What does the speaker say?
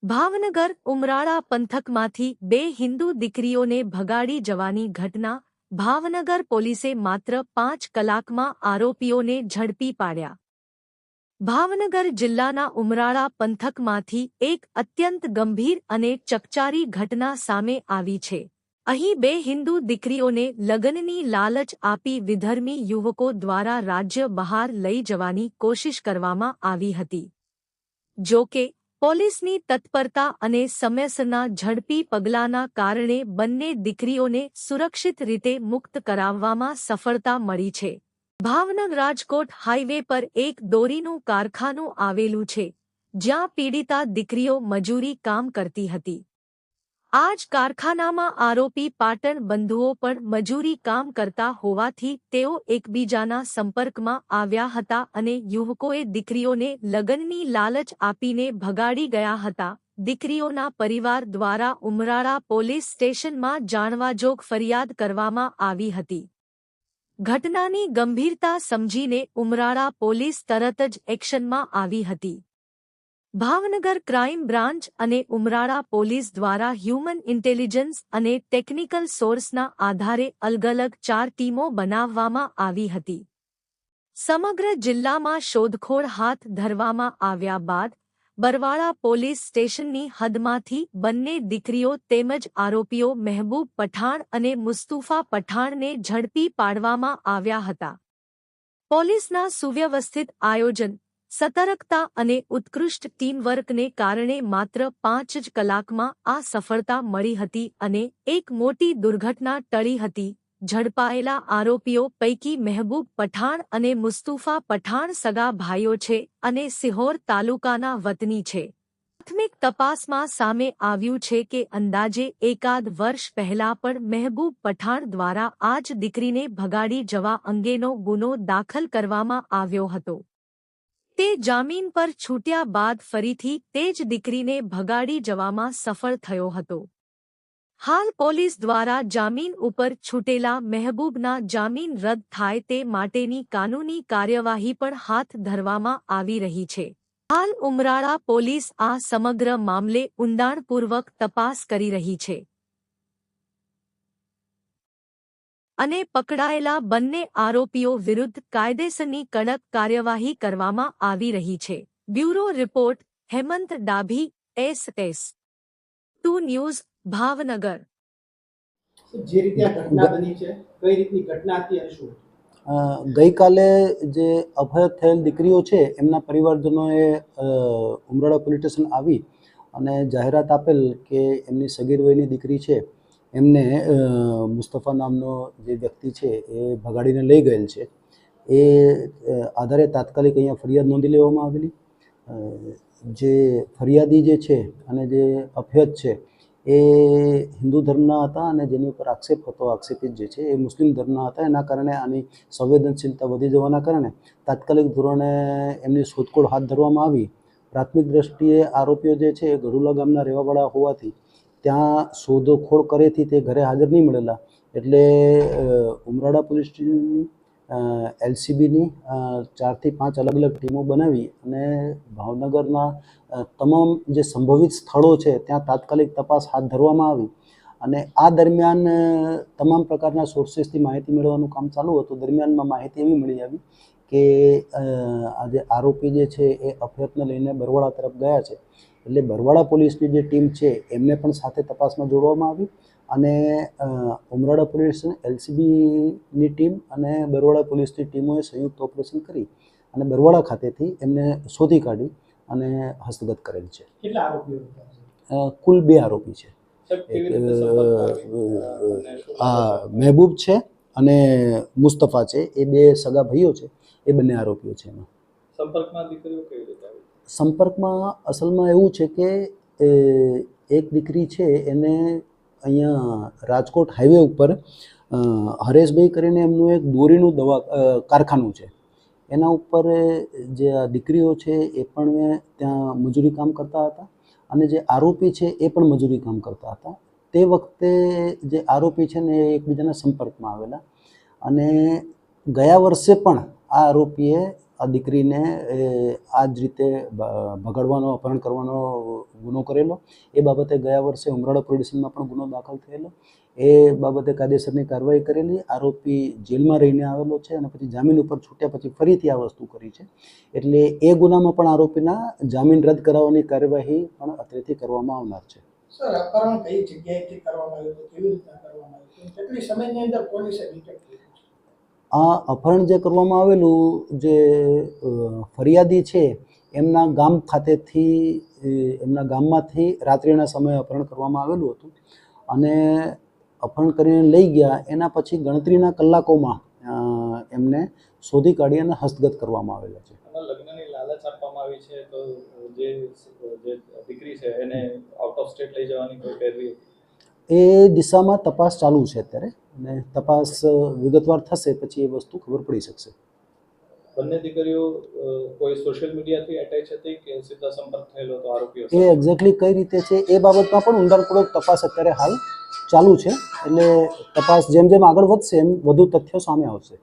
ભાવનગર ઉમરાળા પંથકમાંથી બે હિન્દુ દીકરીઓને ભગાડી જવાની ઘટના ભાવનગર પોલીસે માત્ર 5 કલાકમાં આરોપીઓને ઝડપી પાડ્યા। ભાવનગર જિલ્લાના ઉમરાળા પંથકમાંથી એક અત્યંત ગંભીર અને ચકચારી ઘટના સામે આવી છે। અહીં બે હિન્દુ દીકરીઓને લગ્નની લાલચ આપી વિધર્મી યુવકો દ્વારા રાજ્ય બહાર લઈ જવાની કોશિશ કરવામાં આવી હતી। જો કે પોલીસની તત્પરતા અને સમયસરના ઝડપી પગલાંના કારણે બંને દીકરીઓને સુરક્ષિત રીતે મુક્ત કરાવવામાં સફળતા મળી છે। ભાવનગર રાજકોટ હાઈવે પર એક દોરીનું કારખાનું આવેલું છે, જ્યાં પીડિતા દીકરીઓ મજૂરી કામ કરતી હતી। આ જ કારખાનામાં આરોપી પાટણ બંધુઓ પણ મજૂરી કામ કરતા હોવાથી તેઓ એકબીજાના સંપર્કમાં આવ્યા હતા અને યુવકોએ દીકરીઓને લગ્નની લાલચ આપીને ભગાડી ગયા હતા। દીકરીઓના પરિવાર દ્વારા ઉમરાળા પોલીસ સ્ટેશનમાં જાણવાજોગ ફરિયાદ કરવામાં આવી હતી। ઘટનાની ગંભીરતા સમજીને ઉમરાળા પોલીસ તરત જ એક્શનમાં આવી હતી। ભાવનગર ક્રાઇમ બ્રાન્ચ અને ઉમરાળા પોલીસ દ્વારા હ્યુમન ઇન્ટેલિજન્સ અને ટેકનિકલ સોર્સના આધારે અલગ-અલગ 4 ટીમો બનાવવામાં આવી હતી। સમગ્ર જિલ્લામાં શોધખોળ હાથ ધરવામાં આવ્યા બાદ બરવાળા પોલીસ સ્ટેશનની હદમાંથી બંને દીકરીઓ તેમજ આરોપીઓ મહેબૂબ પઠાણ અને મુસ્તુફા પઠાણને ઝડપી પાડવામાં આવ્યા હતા। પોલીસના સુવ્યવસ્થિત આયોજન, સતર્કતા અને ઉત્કૃષ્ટ ટીમવર્કને કારણે માત્ર 5 જ કલાકમાં આ સફળતા મળી હતી અને એક મોટી દુર્ઘટના ટળી હતી। ઝડપાયેલા આરોપીઓ પૈકી મહેબૂબ પઠાણ અને મુસ્તુફા પઠાણ સગા ભાઈઓ છે અને સિહોર તાલુકાના વતની છે। પ્રાથમિક તપાસમાં સામે આવ્યું છે કે અંદાજે એકાદ વર્ષ પહેલા પણ મહેબૂબ પઠાણ દ્વારા આ જ દીકરીને ભગાડી જવા અંગેનો ગુનો દાખલ કરવામાં આવ્યો હતો। તે જામીન પર છૂટ્યા બાદ ફરીથી તે જ દીકરીને ભગાડી જવામાં સફળ થયો હતો। હાલ પોલીસ દ્વારા જામીન ઉપર છૂટેલા મહેબૂબના જામીન રદ થાય તે માટેની કાનૂની કાર્યવાહી પણ હાથ ધરવામાં આવી રહી છે। હાલ ઉમરાળા પોલીસ આ સમગ્ર મામલે ઊંડાણપૂર્વક તપાસ કરી રહી છે અને પકડાયેલા બંને આરોપીઓ વિરુદ્ધ કાયદેસરની કડક કાર્યવાહી કરવામાં આવી રહી છે। Bureau report Hemant Dabhi, SS2 news, Bhavnagar. જે રીતે આ ઘટના બની છે, કઈ રીતની ઘટના હતી અને શું? ગઈકાલે જે અપહૃત થયેલ દીકરીઓ છે એમના પરિવારજનોએ ઉમરાળા પોલીસ સ્ટેશન આવી અને જાહેરાત આપેલ કે એમની સગીર વયની દીકરી છે એમને મુસ્તફા નામનો જે વ્યક્તિ છે એ ભગાડીને લઈ ગયેલ છે। એ આધારે તાત્કાલિક અહીંયા ફરિયાદ નોંધી લેવામાં આવેલી। જે ફરિયાદી જે છે અને જે અપહૃત છે એ હિન્દુ ધર્મના હતા અને જેની ઉપર આક્ષેપ હતો, આક્ષેપિત જે છે એ મુસ્લિમ ધર્મના હતા। એના કારણે આની સંવેદનશીલતા વધી જવાના કારણે તાત્કાલિક ધોરણે એમની શોધખોળ હાથ ધરવામાં આવી। પ્રાથમિક દ્રષ્ટિએ આરોપીઓ જે છે એ ગઢુલા ગામના રહેવાવાળા હોવાથી ત્યાં શોધખોળ કરેથી તે ઘરે હાજર નહીં મળેલા, એટલે ઉમરાળા પોલીસ સ્ટેશનની LCBની 4 થી 5 અલગ અલગ ટીમો બનાવી અને ભાવનગરના તમામ જે સંભવિત સ્થળો છે ત્યાં તાત્કાલિક તપાસ હાથ ધરવામાં આવી। અને આ દરમિયાન તમામ પ્રકારના સોર્સેસથી માહિતી મેળવવાનું કામ ચાલુ હતું। દરમિયાનમાં માહિતી એવી મળી આવી કે આ જે આરોપી જે છે એ અપહૃતને લઈને બરવાળા તરફ ગયા છે, એટલે બરવાળા પોલીસની જે ટીમ છે એમને પણ સાથે તપાસમાં જોડવામાં આવી અને ઉમરાળા પોલીસ LCBની ટીમ અને બરવાળા પોલીસની ટીમોએ સંયુક્ત ઓપરેશન કરી અને બરવાળા ખાતેથી એમને શોધી કાઢી અને હસ્તગત કરેલ છે। કેટલા આરોપીઓ હતા? કુલ 2 આરોપી છે। મહેબૂબ છે અને મુસ્તફા છે, એ 2 સગા ભાઈઓ છે, એ બંને આરોપીઓ છે। એમાં સંપર્કમાં દીકરીઓ કેવી રીતે આવી? સંપર્કમાં અસલમાં એવું છે કે એક દીકરી છે એને અહીંયા રાજકોટ હાઈવે ઉપર હરેશભાઈ કરીને એમનું એક દોરીનું કારખાનું છે, એના ઉપર જે આ દીકરીઓ છે એ પણ ત્યાં મજૂરી કામ કરતા હતા અને જે આરોપી છે એ પણ મજૂરી કામ કરતા હતા। તે વખતે જે આરોપી છે ને એ એકબીજાના સંપર્કમાં આવેલા અને ગયા વર્ષે પણ આ આરોપીએ આ દીકરીને આ જ રીતે ભગાડવાનો, અપહરણ કરવાનો ગુનો કરેલો. એ બાબતે ગયા વર્ષે ઉમરાળા પોલીસ સ્ટેશનમાં પણ ગુનો દાખલ થયેલો. એ બાબતે કાયદેસરની કાર્યવાહી કરેલી. આરોપી જેલમાં રહીને આવેલો છે અને પછી જામીન ઉપર છૂટ્યા પછી ફરીથી આ વસ્તુ કરી છે. એટલે એ ગુનામાં પણ આરોપીના જામીન રદ કરાવવાની કાર્યવાહી પણ અત્રેથી કરવામાં આવનાર છે. સર, અપહરણ કઈ જગ્યાએથી કરવામાં આવ્યું હતું, કેવી રીતના કરવામાં આવ્યું હતું, કેટલી સમયની અંદર પોલીસે ડિટેક્ટ કર્યું? આ અપહરણ જે કરવામાં આવેલું, જે ફરિયાદી છે એમના ગામ ખાતેથી, એમના ગામમાંથી રાત્રિના સમયે અપહરણ કરવામાં આવેલું હતું અને અપહરણ કરીને લઈ ગયા. એના પછી ગણતરીના કલાકોમાં એમને શોધી કાઢી અને હસ્તગત કરવામાં આવેલા છે. લગ્નની લાલચ આપવામાં આવી છે, તો જે દીકરી છે એને આઉટ ઓફ સ્ટેટ લઈ જવાની કોઈ પહેરવી? એ દિશામાં તપાસ ચાલુ છે અત્યારે અને તપાસ વિગતવાર થશે પછી એ વસ્તુ ખબર પડી શકશે. બંને દીકરીઓ કોઈ સોશિયલ મીડિયાથી એટેચ હતી કે સીધા સંપર્ક થયેલો હતો આરોપીઓ? એ એક્ઝેક્ટલી કઈ રીતે છે એ બાબતમાં પણ ઊંડાણપૂર્વક તપાસ અત્યારે હાલ ચાલુ છે. એટલે તપાસ જેમ જેમ આગળ વધશે એમ વધુ તથ્યો સામે આવશે.